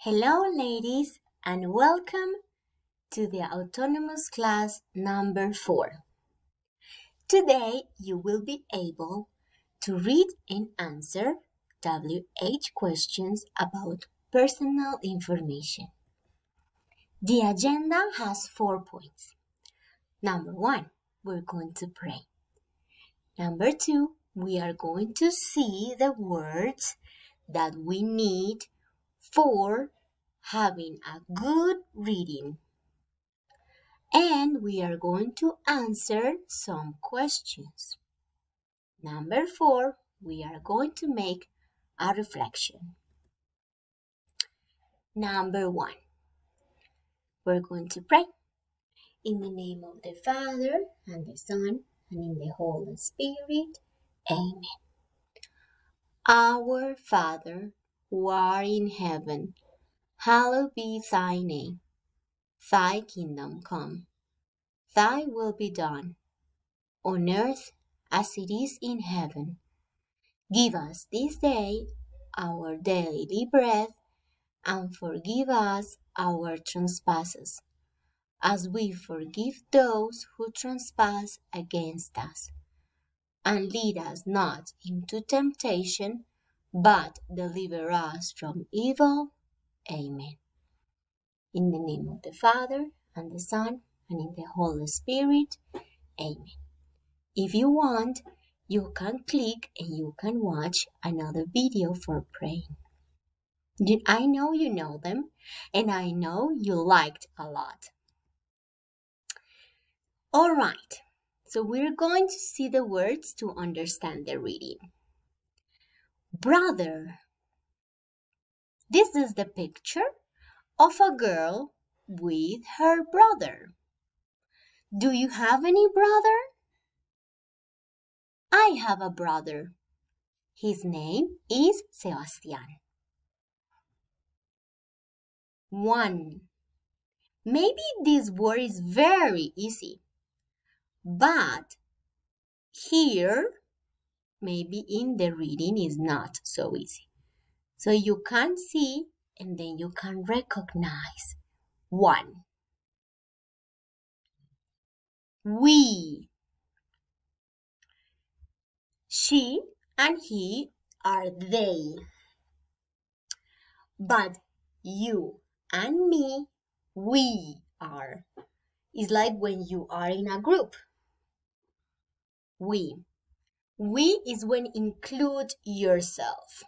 Hello, ladies, and welcome to the autonomous class number 4. Today, you will be able to read and answer WH questions about personal information. The agenda has 4 points. Number 1, we're going to pray. Number 2, we are going to see the words that we need for having a good reading. And we are going to answer some questions. Number 4, we are going to make a reflection. Number 1, we're going to pray. In the name of the Father, and the Son, and in the Holy Spirit. Amen. Our Father, who art in heaven, hallowed be thy name. Thy kingdom come. Thy will be done, on earth as it is in heaven. Give us this day our daily bread, and forgive us our trespasses, as we forgive those who trespass against us. And lead us not into temptation, but deliver us from evil. Amen. In the name of the Father, and the Son, and in the Holy Spirit. Amen. If you want, you can click and you can watch another video for praying. I know you know them, and I know you liked a lot. All right, so we're going to see the words to understand the reading. Brother. This is the picture of a girl with her brother. Do you have any brother? I have a brother. His name is Sebastián. 1. Maybe this word is very easy, but here, maybe in the reading is not so easy. So you can see and then you can recognize. 1. We. She and he are they. But you and me, we are. It's like when you are in a group. We. We is when include yourself.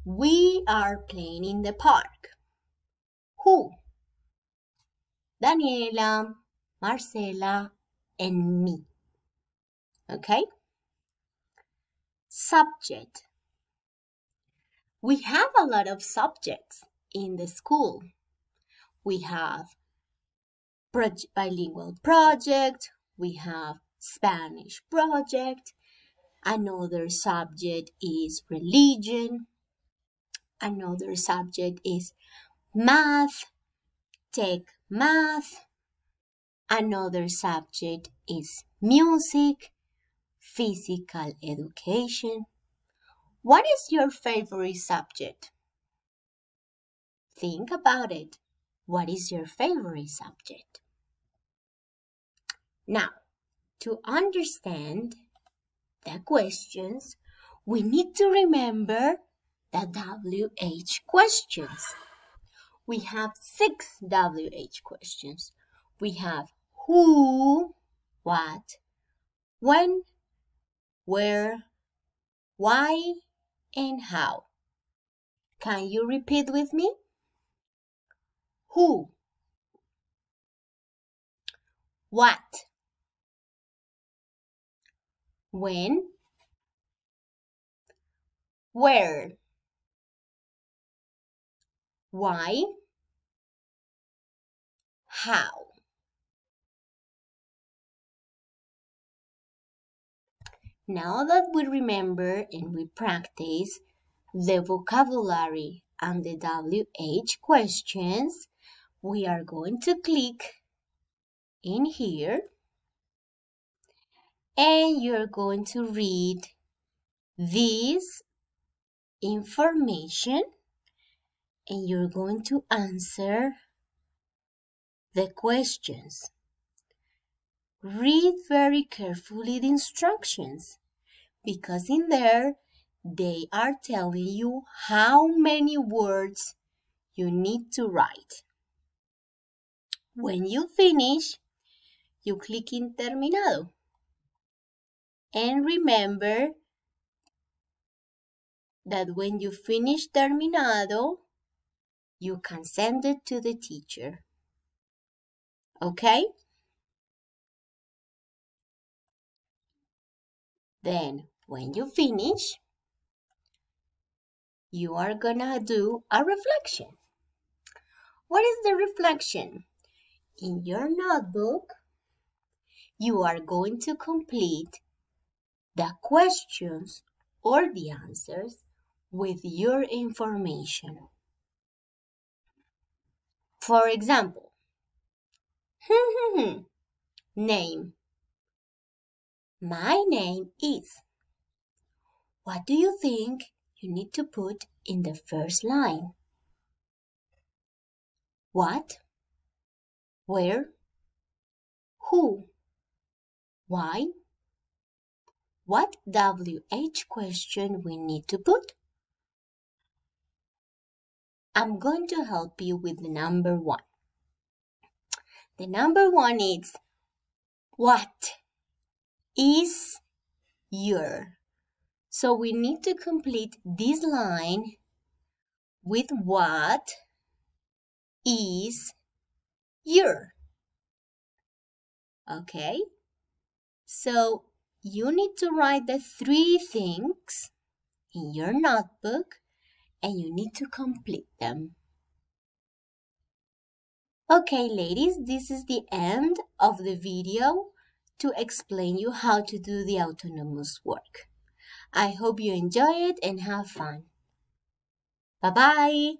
We are playing in the park. Who? Daniela, Marcela, and me. Okay? Subject. We have a lot of subjects in the school. We have bilingual project, we have Spanish project, another subject is religion, another subject is math, take math, another subject is music, physical education. What is your favorite subject? Think about it. What is your favorite subject? Now, to understand the questions, we need to remember the WH questions. We have 6 WH questions. We have who, what, when, where, why, and how. Can you repeat with me? Who? What? When? Where? Why? How? Now that we remember and we practice the vocabulary and the WH questions, we are going to click in here and you're going to read this information and you're going to answer the questions. Read very carefully the instructions because in there they are telling you how many words you need to write. When you finish, you click in Terminado. And remember that when you finish Terminado, you can send it to the teacher. Okay? Then, when you finish, you are gonna do a reflection. What is the reflection? In your notebook, you are going to complete the questions or the answers with your information. For example, name. My name is. What do you think you need to put in the first line? What? Where? Who? Why? What WH question we need to put? I'm going to help you with the number 1. The number 1 is what is your. So we need to complete this line with what is your. Okay? So you need to write the 3 things in your notebook and you need to complete them. Okay, ladies, this is the end of the video to explain you how to do the autonomous work. I hope you enjoy it and have fun. Bye-bye.